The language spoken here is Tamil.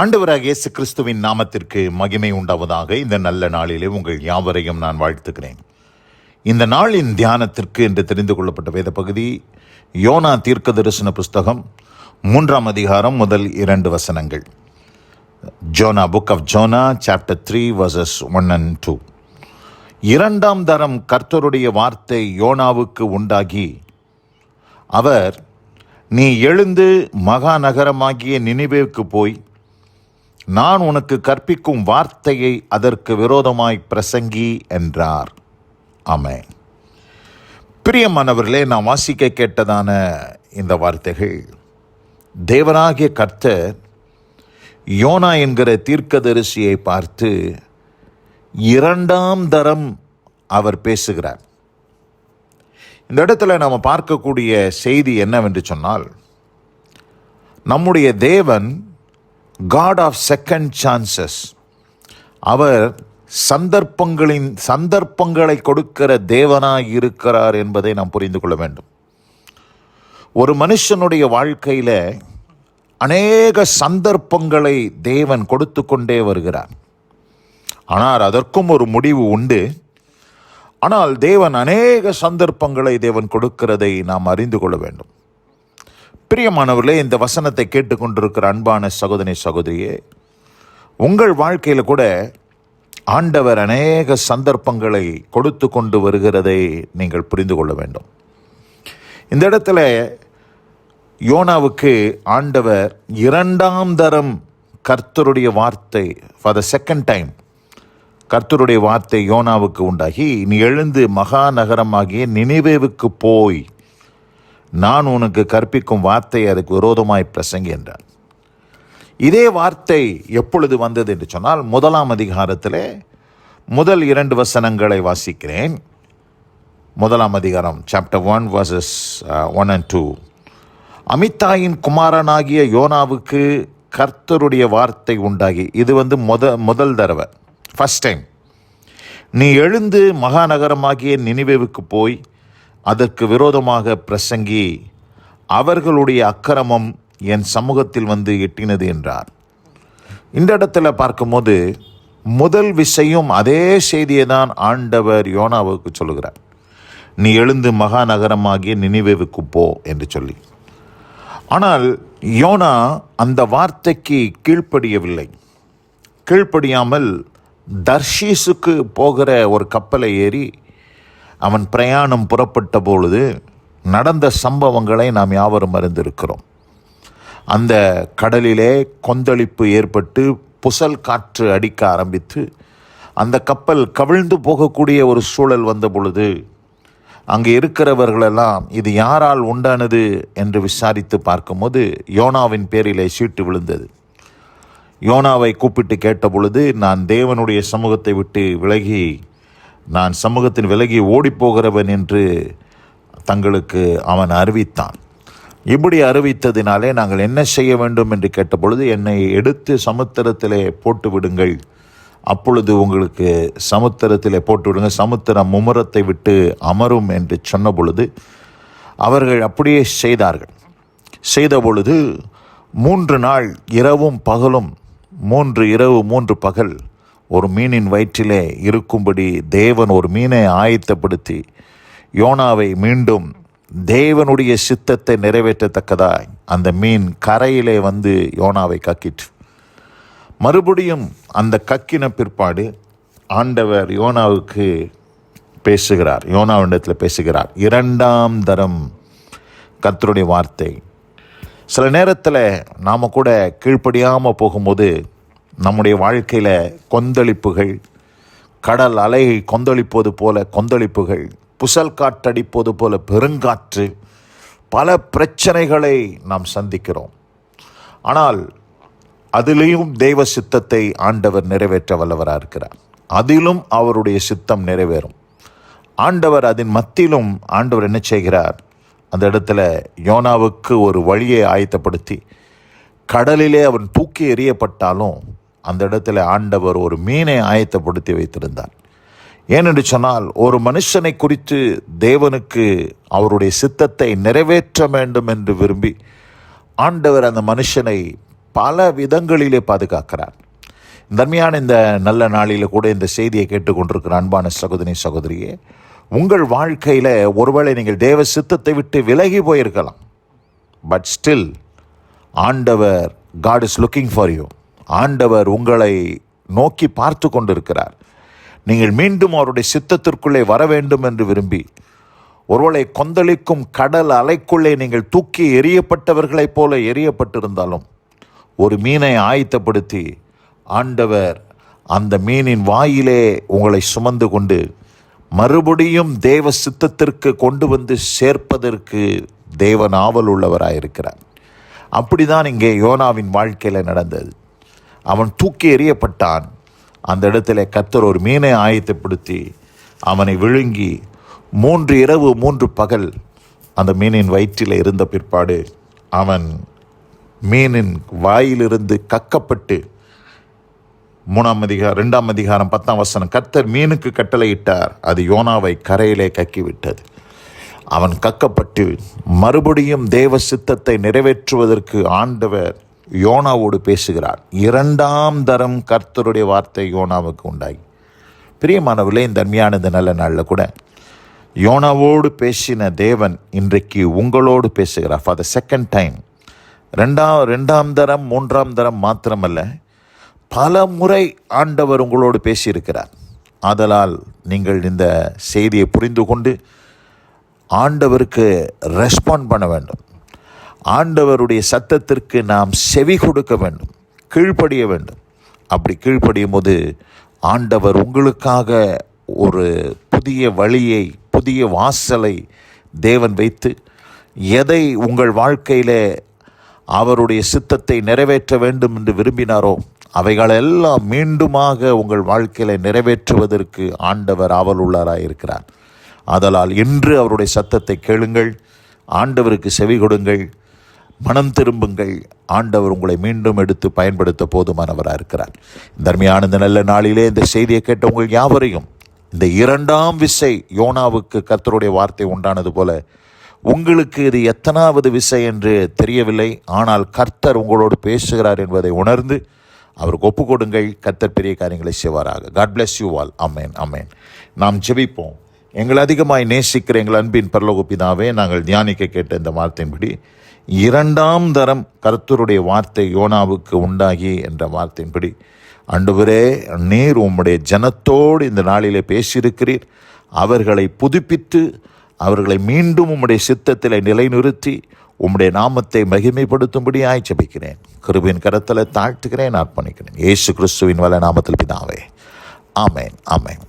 ஆண்டவராகிய இயேசு கிறிஸ்துவின் நாமத்திற்கு மகிமை உண்டாவதாக. இந்த நல்ல நாளிலே உங்கள் யாவரையும் நான் வாழ்த்துகிறேன். இந்த நாளின் தியானத்திற்கு என்று தெரிந்து கொள்ளப்பட்ட வேத பகுதி யோனா தீர்க்க தரிசன புஸ்தகம் 3ஆம் அதிகாரம் முதல் 2 வசனங்கள். Jonah, book of Jonah, chapter 3 verses 1 and 2. 2ஆம் தரம் கர்த்தருடைய வார்த்தை யோனாவுக்கு உண்டாகி, அவர், நீ எழுந்து மகா நகரமாகிய நினிவேவுக்கு போய் நான் உனக்கு கற்பிக்கும் வார்த்தையை அதற்கு விரோதமாய் பிரசங்கி என்றார். ஆமென். பிரியமானவர்களே, நாம் வாசிக்க கேட்டதான இந்த வார்த்தைகள் தேவனாகிய கர்த்தர் யோனா என்கிற தீர்க்கதரிசியை பார்த்து 2ஆம் தரம் அவர் பேசுகிறார். இந்த இடத்துல நாம் பார்க்கக்கூடிய செய்தி என்னவென்று சொன்னால், நம்முடைய தேவன் God of second chances. அவர் சந்தர்ப்பங்களை கொடுக்கிற தேவனாய் இருக்கிறார் என்பதை நாம் புரிந்து கொள்ள வேண்டும். ஒரு மனுஷனுடைய வாழ்க்கையில் அநேக சந்தர்ப்பங்களை தேவன் கொடுத்து கொண்டே வருகிறார். ஆனால் அதற்கும் ஒரு முடிவு உண்டு. ஆனால் தேவன் அநேக சந்தர்ப்பங்களை தேவன் கொடுக்கிறதை நாம் அறிந்து கொள்ள வேண்டும். பிரியமானவர்களே, இந்த வசனத்தை கேட்டுக்கொண்டிருக்கிற அன்பான சகோதரி சகோதரியே, உங்கள் வாழ்க்கையில் கூட ஆண்டவர் அநேக சந்தர்ப்பங்களை கொடுத்து கொண்டு வருகிறதை நீங்கள் புரிந்து கொள்ள வேண்டும். இந்த இடத்துல யோனாவுக்கு ஆண்டவர் 2ஆம் தரம் கர்த்தருடைய வார்த்தை, ஃபார் த செகண்ட் டைம் கர்த்தருடைய வார்த்தை யோனாவுக்கு உண்டாகி, நீ எழுந்து மகா நகரமாகிய நினிவேவுக்கு போய் நான் உனக்கு கற்பிக்கும் வார்த்தை அதுக்கு விரோதமாய் பிரசங்கி என்றார். இதே வார்த்தை எப்பொழுது வந்தது என்று சொன்னால், 1ஆம் அதிகாரத்தில் முதல் 2 வசனங்களை வாசிக்கிறேன். 1ஆம் அதிகாரம் சாப்டர் 1 verses 1 and 2. அமித்தாயின் குமாரனாகிய யோனாவுக்கு கர்த்தருடைய வார்த்தை உண்டாகி, இது முதல் தடவை, ஃபர்ஸ்ட் டைம், நீ எழுந்து மகாநகரமாகிய நினிவேவுக்கு போய் அதற்கு விரோதமாக பிரசங்கி, அவர்களுடைய அக்கிரமம் என் சமூகத்தில் வந்து எட்டினது என்றார். இந்த இடத்துல பார்க்கும்போது முதல் விஷயம் அதே செய்தியை தான் ஆண்டவர் யோனாவுக்கு சொல்லுகிறார். நீ எழுந்து மகாநகரமாகிய நினிவேவுக்கு போ என்று சொல்லி. ஆனால் யோனா அந்த வார்த்தைக்கு கீழ்ப்படியவில்லை. கீழ்ப்படியாமல் தர்ஷீசுக்கு போகிற ஒரு கப்பலை ஏறி அவன் பிரயாணம் புறப்பட்ட பொழுது நடந்த சம்பவங்களை நாம் யாவரும் அறிந்திருக்கிறோம். அந்த கடலிலே கொந்தளிப்பு ஏற்பட்டு புசல் காற்று அடிக்க ஆரம்பித்து அந்த கப்பல் கவிழ்ந்து போகக்கூடிய ஒரு சூழல் வந்த பொழுது அங்கே இருக்கிறவர்களெல்லாம் இது யாரால் உண்டானது என்று விசாரித்து பார்க்கும்போது யோனாவின் பேரிலே சீட்டு விழுந்தது. யோனாவை கூப்பிட்டு கேட்ட பொழுது, நான் தேவனுடைய சமூகத்தை விட்டு விலகி, நான் சமூகத்தின் விலகி ஓடிப்போகிறவன் என்று தங்களுக்கு அவன் அறிவித்தான். இப்படி அறிவித்ததினாலே நாங்கள் என்ன செய்ய வேண்டும் என்று கேட்டபொழுது, என்னை எடுத்து சமுத்திரத்திலே போட்டு விடுங்கள், அப்பொழுது உங்களுக்கு சமுத்திரத்திலே போட்டு விடுங்க, சமுத்திரம் மும்முரத்தை விட்டு அமரும் என்று சொன்ன பொழுது அவர்கள் அப்படியே செய்தார்கள். செய்த பொழுது 3 நாள் இரவும் பகலும், 3 இரவு 3 பகல் ஒரு மீனின் வயிற்றிலே இருக்கும்படி தேவன் ஒரு மீனை ஆயத்தப்படுத்தி யோனாவை மீண்டும் தேவனுடைய சித்தத்தை நிறைவேற்றத்தக்கதாய் அந்த மீன் கரையிலே வந்து யோனாவை கக்கிற்று. மறுபடியும் அந்த கக்கின பிற்பாடு ஆண்டவர் யோனாவுக்கு பேசுகிறார், யோனாவிடத்தில் பேசுகிறார். 2ஆம் தரம் கர்த்தருடைய வார்த்தை. சில நேரத்தில் நாம் கூட கீழ்ப்படியாமல் போகும்போது நம்முடைய வாழ்க்கையில் கொந்தளிப்புகள், கடல் அலை கொந்தளிப்பது போல கொந்தளிப்புகள், புசல் காற்றடிப்பது போல பெருங்காற்று, பல பிரச்சனைகளை நாம் சந்திக்கிறோம். ஆனால் அதிலேயும் தெய்வ சித்தத்தை ஆண்டவர் நிறைவேற்ற வல்லவராக இருக்கிறார். அதிலும் அவருடைய சித்தம் நிறைவேறும். ஆண்டவர் அதன் மத்தியிலும் ஆண்டவர் என்ன செய்கிறார், அந்த இடத்துல யோனாவுக்கு ஒரு வழியை ஆயத்தப்படுத்தி, கடலிலே அவன் தூக்கி எறியப்பட்டாலும் அந்த இடத்துல ஆண்டவர் ஒரு மீனை ஆயத்தப்படுத்தி வைத்திருந்தார். ஏனென்று சொன்னால், ஒரு மனுஷனை குறித்து தேவனுக்கு அவருடைய சித்தத்தை நிறைவேற்ற வேண்டும் என்று விரும்பி ஆண்டவர் அந்த மனுஷனை பல விதங்களிலே பாதுகாக்கிறார். தன்மையான இந்த நல்ல நாளில் கூட இந்த செய்தியை கேட்டுக்கொண்டிருக்கிற அன்பான சகோதரி சகோதரியே, உங்கள் வாழ்க்கையில் ஒருவேளை நீங்கள் தேவ சித்தத்தை விட்டு விலகி போயிருக்கலாம். பட் ஸ்டில் ஆண்டவர், God is looking for you. ஆண்டவர் உங்களை நோக்கி பார்த்து கொண்டிருக்கிறார். நீங்கள் மீண்டும் அவருடைய சித்தத்திற்குள்ளே வர வேண்டும் என்று விரும்பி, ஒருவேளை கொந்தளிக்கும் கடல் அலைக்குள்ளே நீங்கள் தூக்கி எரியப்பட்டவர்களைப் போல எரியப்பட்டிருந்தாலும், ஒரு மீனை ஆயத்தப்படுத்தி ஆண்டவர் அந்த மீனின் வாயிலே உங்களை சுமந்து கொண்டு மறுபடியும் தேவ சித்தத்திற்கு கொண்டு வந்து சேர்ப்பதற்கு தேவன் ஆவல் உள்ளவராயிருக்கிறார். அப்படிதான் இங்கே யோனாவின் வாழ்க்கையில் நடந்தது. அவன் தூக்கி எறியப்பட்டான். அந்த இடத்துல கர்த்தர் ஒரு மீனை ஆயத்தப்படுத்தி அவனை விழுங்கி 3 இரவு 3 பகல் அந்த மீனின் வயிற்றில் இருந்த பிற்பாடு அவன் மீனின் வாயிலிருந்து கக்கப்பட்டு 2ஆம் அதிகாரம் 10ஆம் வசனம், கர்த்தர் மீனுக்கு கட்டளையிட்டார், அது யோனாவை கரையிலே கக்கிவிட்டது. அவன் கக்கப்பட்டு மறுபடியும் தேவ சித்தத்தை நிறைவேற்றுவதற்கு ஆண்டவர் யோனாவோடு பேசுகிறார். 2ஆம் தரம் கர்த்தருடைய வார்த்தை யோனாவுக்கு உண்டாகி, பிரியமானவர்களே, இந்த அருமையான இந்த நல்ல நாளில் கூட யோனாவோடு பேசின தேவன் இன்றைக்கு உங்களோடு பேசுகிறார். For the second time. 2ஆம் தரம் 3ஆம் தரம் மாத்திரமல்ல, பல முறை ஆண்டவர் உங்களோடு பேசியிருக்கிறார். ஆதலால் நீங்கள் இந்த செய்தியை புரிந்து கொண்டு ஆண்டவருக்கு ரெஸ்பாண்ட் பண்ண வேண்டும். ஆண்டவருடைய சத்தத்திற்கு நாம் செவி கொடுக்க வேண்டும், கீழ்ப்படிய வேண்டும். அப்படி கீழ்ப்படியும் போது ஆண்டவர் உங்களுக்காக ஒரு புதிய வழியை, புதிய வாசலை தேவன் வைத்து, எதை உங்கள் வாழ்க்கையில் அவருடைய சித்தத்தை நிறைவேற்ற வேண்டும் என்று விரும்பினாரோ அவைகளெல்லாம் மீண்டுமாக உங்கள் வாழ்க்கையில் நிறைவேற்றுவதற்கு ஆண்டவர் ஆவல் உள்ளவராயிருக்கிறார். ஆதலால் இன்று அவருடைய சத்தத்தை கேளுங்கள், ஆண்டவருக்கு செவி கொடுங்கள், மனம் திரும்புங்கள். ஆண்டவர் உங்களை மீண்டும் எடுத்து பயன்படுத்த போதுமானவராக இருக்கிறார். இந்த அருமையான இந்த நல்ல நாளிலே இந்த செய்தியை கேட்ட உங்கள் யாவரையும், இந்த 2ஆம் விசை யோனாவுக்கு கர்த்தருடைய வார்த்தை உண்டானது போல உங்களுக்கு இது எத்தனாவது விசை என்று தெரியவில்லை, ஆனால் கர்த்தர் உங்களோடு பேசுகிறார் என்பதை உணர்ந்து அவருக்கு ஒப்பு கொடுங்கள். கர்த்தர் பெரிய காரியங்களை செய்வாராக. God bless you all. அமேன், அமேன். நாம் ஜெபிப்போம். எங்கள் அதிகமாய் நேசிக்கிற எங்கள் அன்பின் பரலோக பிதாவே, நாங்கள் தியானிக்க கேட்ட இந்த வார்த்தையின்படி 2ஆம் தரம் கர்த்தருடைய வார்த்தை யோனாவுக்கு உண்டாகி என்ற வார்த்தையின்படி ஆண்டவரே, நீர் உம்முடைய ஜனத்தோடு இந்த நாளிலே பேசியிருக்கிறீர். அவர்களை புதுப்பித்து அவர்களை மீண்டும் உம்முடைய சித்தத்திலே நிலைநிறுத்தி உம்முடைய நாமத்தை மகிமைப்படுத்தும்படியாய் ஜெபிக்கிறேன். கிருபையின் கரத்தில் தாழ்த்துகிறேன், அர்ப்பணிக்கிறேன். இயேசு கிறிஸ்துவின் வல்ல நாமத்தில் பிதாவே. ஆமென், ஆமென்.